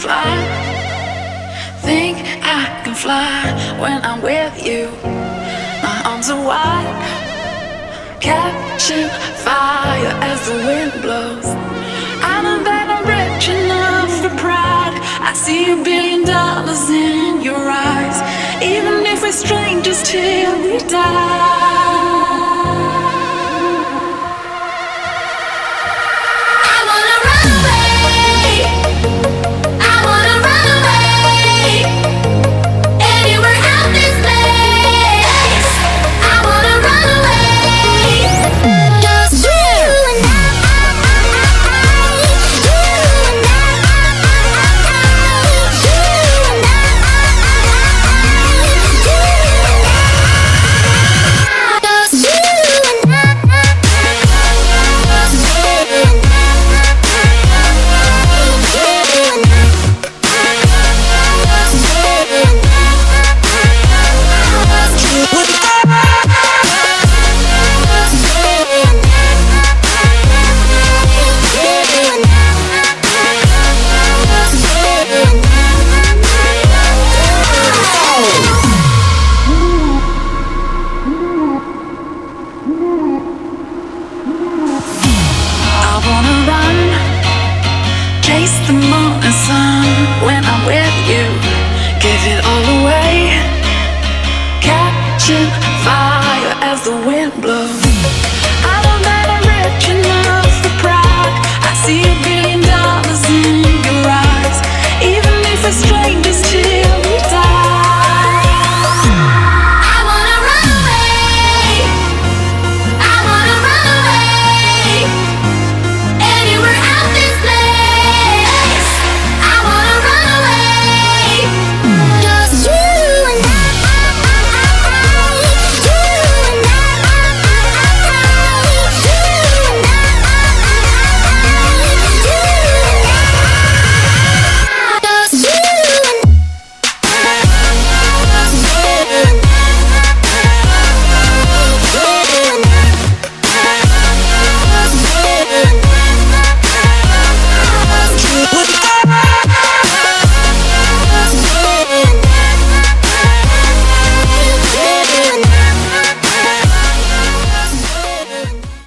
fly. Think I can fly when I'm with you. My arms are wide, catching fire as the wind blows. I know that I'm rich enough for pride. I see $1 billion in your eyes. Even if we're strangers till we die. Chase the morning sun when I'm with you. Give it all away, catching